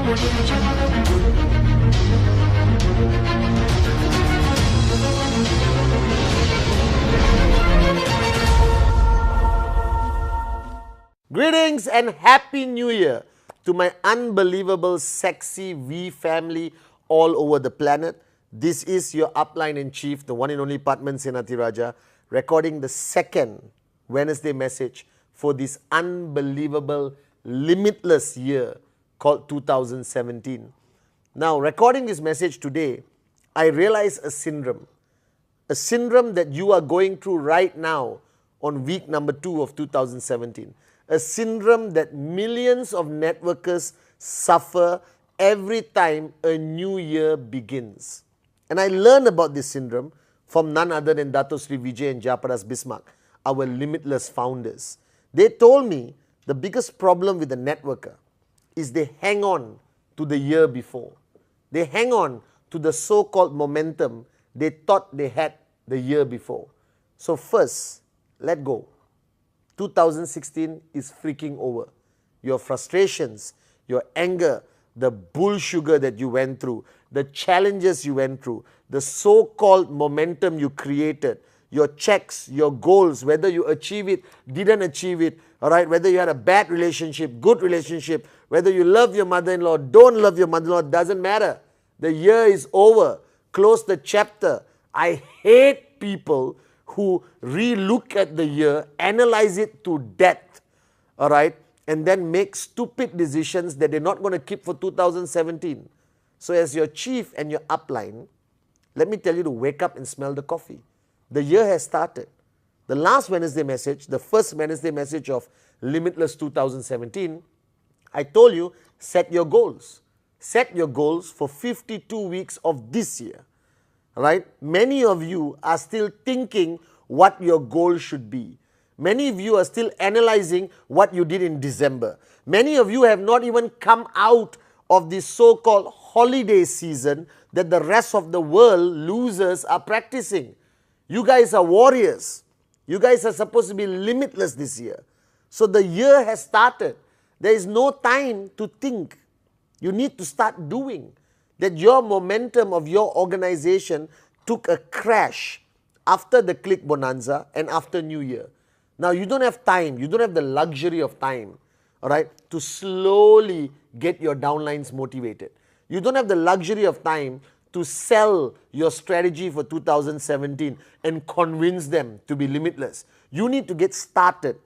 Greetings and Happy New Year to my unbelievable sexy V family all over the planet. This is your upline in chief, the one and only Pathman Senathirajah, recording the second Wednesday message for this unbelievable limitless year called 2017. Now, recording this message today, I realize a syndrome that you are going through right now on week number 2 of 2017. A syndrome that millions of networkers suffer every time a new year begins. And I learned about this syndrome from none other than Dato Sri Vijay and Japaras Bismarck, our limitless founders. They told me the biggest problem with the networker is they hang on to the year before. They hang on to the so-called momentum they thought they had the year before. So first, let go. 2016 is freaking over. Your frustrations, your anger, the bull sugar that you went through, the challenges you went through, the so-called momentum you created, your checks, your goals, whether you achieve it, didn't achieve it, all right, whether you had a bad relationship, good relationship, whether you love your mother-in-law, don't love your mother-in-law, doesn't matter. The year is over. Close the chapter. I hate people who re-look at the year, analyze it to death, all right, and then make stupid decisions that they're not going to keep for 2017. So as your chief and your upline, let me tell you to wake up and smell the coffee. The year has started. The last Wednesday message, the first Wednesday message of Limitless 2017, I told you, set your goals. Set your goals for 52 weeks of this year. Right? Many of you are still thinking what your goal should be. Many of you are still analyzing what you did in December. Many of you have not even come out of this so-called holiday season that the rest of the world losers are practicing. You guys are warriors. You guys are supposed to be limitless this year. So the year has started. There is no time to think. You need to start doing. That your momentum of your organization took a crash after the click bonanza and after New Year. Now you don't have time, you don't have the luxury of time, all right, to slowly get your downlines motivated. You don't have the luxury of time to sell your strategy for 2017 and convince them to be limitless. You need to get started.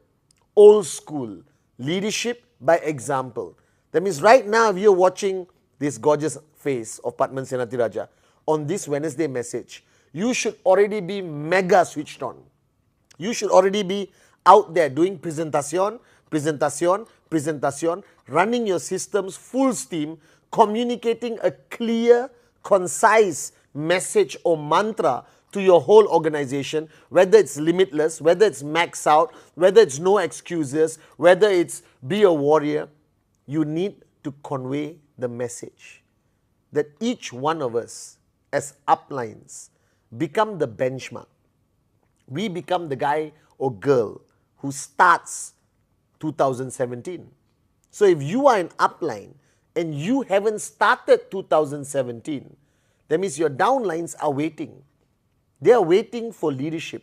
Old school, leadership by example. That means right now if you're watching this gorgeous face of Pathman Senathirajah on this Wednesday message, you should already be mega switched on. You should already be out there doing presentation, running your systems full steam, communicating a clear, concise message or mantra to your whole organization, whether it's limitless, whether it's max out, whether it's no excuses, whether it's be a warrior. You need to convey the message that each one of us as uplines become the benchmark. We become the guy or girl who starts 2017. So if you are an upline and you haven't started 2017, that means your downlines are waiting. They are waiting for leadership.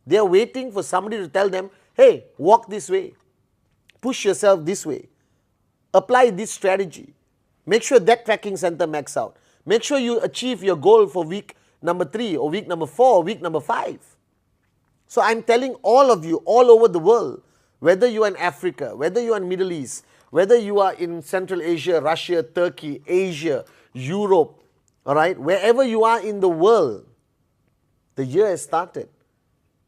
They are waiting for somebody to tell them, hey, walk this way, push yourself this way, apply this strategy. Make sure that tracking center max out. Make sure you achieve your goal for week number 3 or week number 4 or week number 5. So I'm telling all of you all over the world, whether you are in Africa, whether you are in Middle East, whether you are in Central Asia, Russia, Turkey, Asia, Europe, all right, wherever you are in the world, the year has started.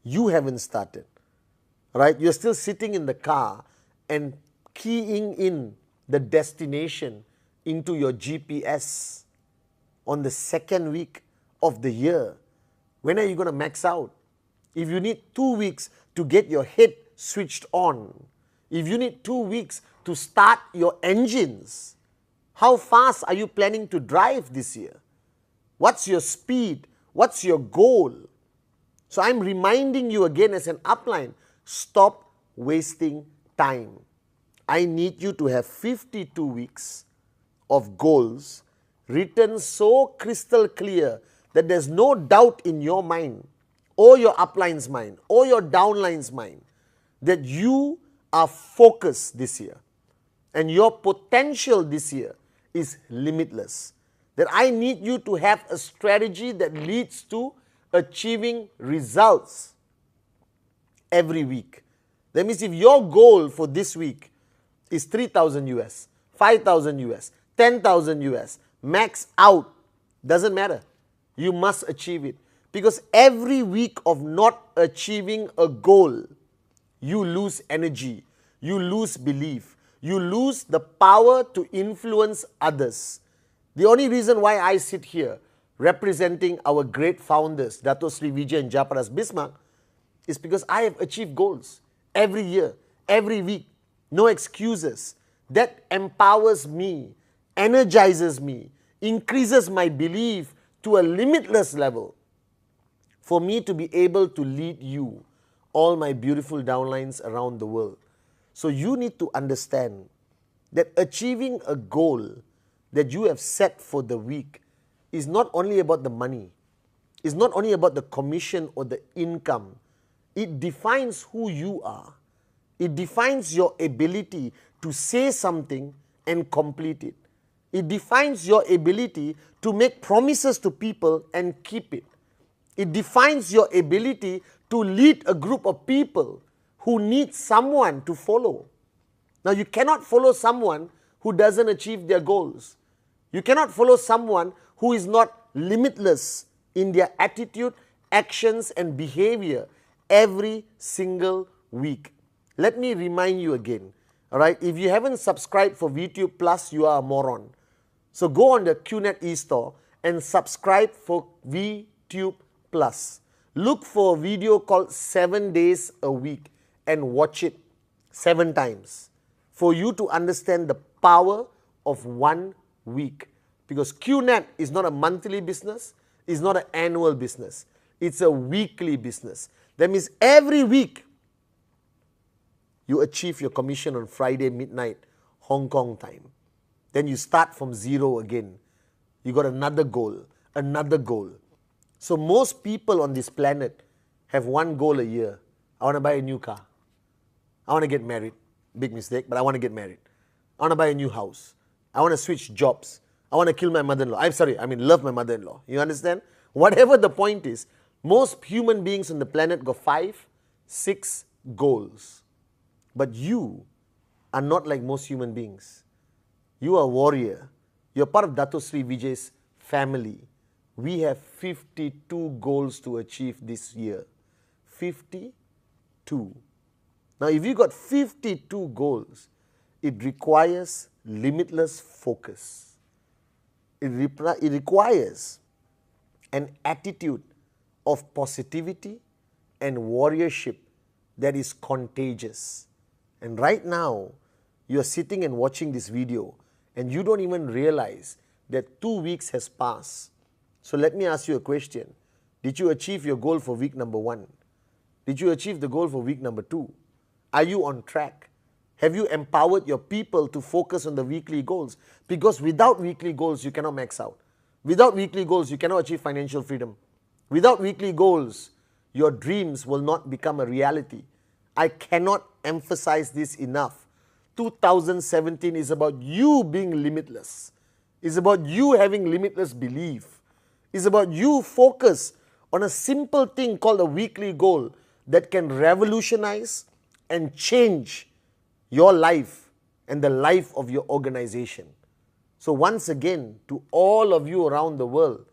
You haven't started, right? You're still sitting in the car and keying in the destination into your GPS on the second week of the year. When are you going to max out? If you need 2 weeks to get your head switched on, if you need 2 weeks to start your engines, how fast are you planning to drive this year? What's your speed? What's your goal? So I'm reminding you again as an upline, stop wasting time. I need you to have 52 weeks of goals written so crystal clear that there's no doubt in your mind or your upline's mind or your downline's mind that you are focused this year and your potential this year is limitless. That I need you to have a strategy that leads to achieving results every week. That means if your goal for this week is 3,000 US, 5,000 US, 10,000 US, max out, doesn't matter. You must achieve it. Because every week of not achieving a goal, you lose energy, you lose belief, you lose the power to influence others. The only reason why I sit here representing our great founders, Dato Sri Vijay and Japaras Bismarck, is because I have achieved goals every year, every week, no excuses. That empowers me, energizes me, increases my belief to a limitless level for me to be able to lead you, all my beautiful downlines around the world. So you need to understand that achieving a goal that you have set for the week is not only about the money, it's not only about the commission or the income. It defines who you are. It defines your ability to say something and complete it. It defines your ability to make promises to people and keep it. It defines your ability to lead a group of people who need someone to follow. Now, you cannot follow someone who doesn't achieve their goals. You cannot follow someone who is not limitless in their attitude, actions, and behavior every single week. Let me remind you again, all right? If you haven't subscribed for VTube Plus, you are a moron. So go on the QNet e-store and subscribe for VTube Plus. Look for a video called 7 Days a Week and watch it 7 times for you to understand the power of 1 week. Because QNet is not a monthly business, it's not an annual business, it's a weekly business. That means every week you achieve your commission on Friday midnight, Hong Kong time. Then you start from zero again. You got another goal, another goal. So most people on this planet have one goal a year. I want to buy a new car. I want to get married. Big mistake, but I want to get married. I want to buy a new house. I want to switch jobs. I want to kill my mother-in-law. Love my mother-in-law. You understand? Whatever the point is, most human beings on the planet got 5, 6 goals. But you are not like most human beings. You are a warrior. You're part of Dato Sri Vijay's family. We have 52 goals to achieve this year. 52. Now, if you got 52 goals, it requires limitless focus. It requires an attitude of positivity and warriorship that is contagious. And right now, you're sitting and watching this video and you don't even realize that 2 weeks has passed. So let me ask you a question. Did you achieve your goal for week number 1? Did you achieve the goal for week number 2? Are you on track? Have you empowered your people to focus on the weekly goals? Because without weekly goals, you cannot max out. Without weekly goals, you cannot achieve financial freedom. Without weekly goals, your dreams will not become a reality. I cannot emphasize this enough. 2017 is about you being limitless. It's about you having limitless belief. It's about you focus on a simple thing called a weekly goal that can revolutionize and change your life and the life of your organization. So once again, to all of you around the world,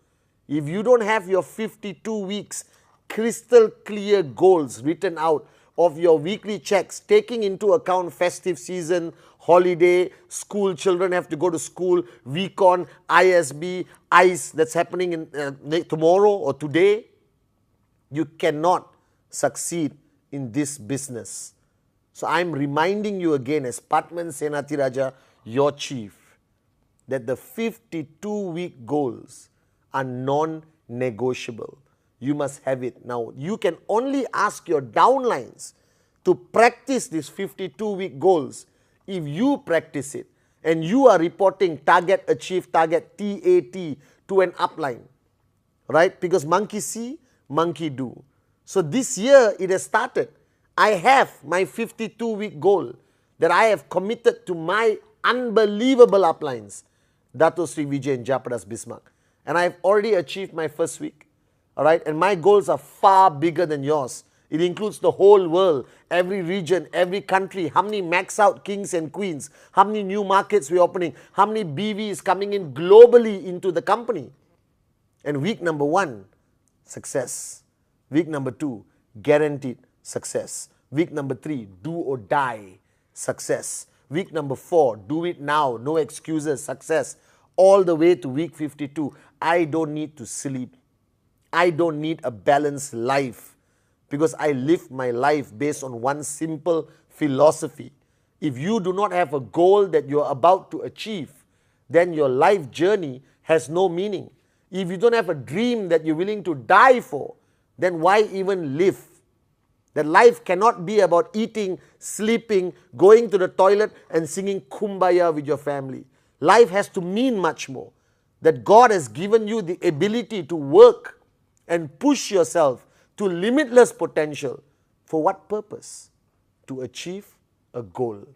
if you don't have your 52 weeks crystal clear goals written out of your weekly checks, taking into account festive season, holiday, school, children have to go to school, week-on, ISB, ICE that's happening in tomorrow or today, you cannot succeed in this business. So I'm reminding you again as Pathman Senathirajah, your chief, that the 52-week goals are non-negotiable. You must have it. Now, you can only ask your downlines to practice these 52-week goals if you practice it. And you are reporting target achieved, target TAT to an upline, right? Because monkey see, monkey do. So this year it has started. I have my 52-week goal that I have committed to my unbelievable uplines, Dato Sri Vijay and Japadas Bismarck. And I've already achieved my first week. All right, and my goals are far bigger than yours. It includes the whole world, every region, every country, how many max out kings and queens, how many new markets we're opening, how many BVs coming in globally into the company. And week number 1, success. Week number 2, guaranteed success. Week number 3, do or die, success. Week number 4, do it now, no excuses, success. All the way to week 52, I don't need to sleep. I don't need a balanced life because I live my life based on one simple philosophy. If you do not have a goal that you're about to achieve, then your life journey has no meaning. If you don't have a dream that you're willing to die for, then why even live? That life cannot be about eating, sleeping, going to the toilet and singing Kumbaya with your family. Life has to mean much more. That God has given you the ability to work and push yourself to limitless potential. For what purpose? To achieve a goal.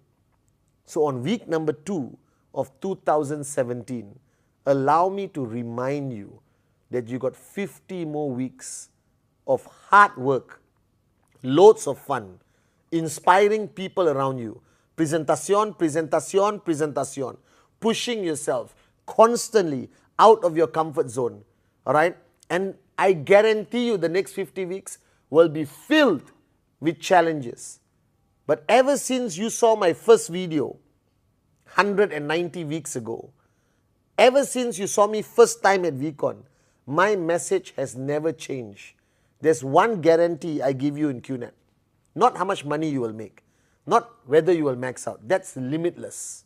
So on week number 2 of 2017, allow me to remind you that you got 50 more weeks of hard work, loads of fun, inspiring people around you, presentación, presentación, presentación, pushing yourself constantly out of your comfort zone, all right? And I guarantee you the next 50 weeks will be filled with challenges. But ever since you saw my first video 190 weeks ago, ever since you saw me first time at VCon, my message has never changed. There's one guarantee I give you in QNet. Not how much money you will make, not whether you will max out. That's limitless.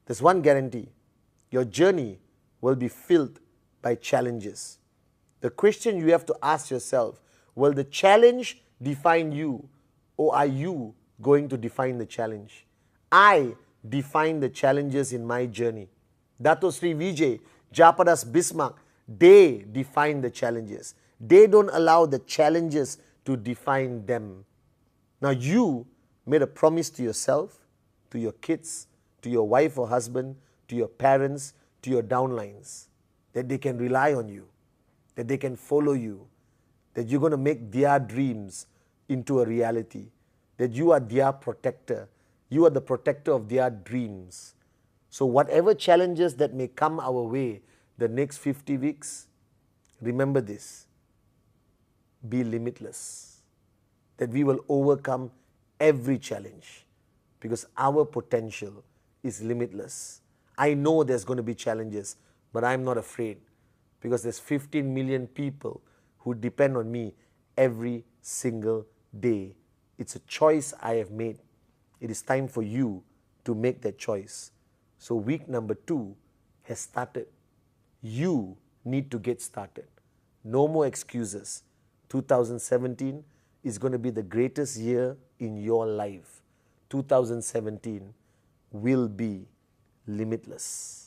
There's one guarantee. Your journey will be filled by challenges. The question you have to ask yourself, will the challenge define you, or are you going to define the challenge? I define the challenges in my journey. Dato Sri Vijay, Japadas Bismarck, they define the challenges. They don't allow the challenges to define them. Now you made a promise to yourself, to your kids, to your wife or husband, to your parents, to your downlines, that they can rely on you, that they can follow you, that you're going to make their dreams into a reality, that you are their protector, you are the protector of their dreams. So whatever challenges that may come our way the next 50 weeks, remember this, be limitless, that we will overcome every challenge because our potential is limitless. I know there's going to be challenges, but I'm not afraid because there's 15 million people who depend on me every single day. It's a choice I have made. It is time for you to make that choice. So week number 2 has started. You need to get started. No more excuses. 2017 is going to be the greatest year in your life. 2017 will be limitless.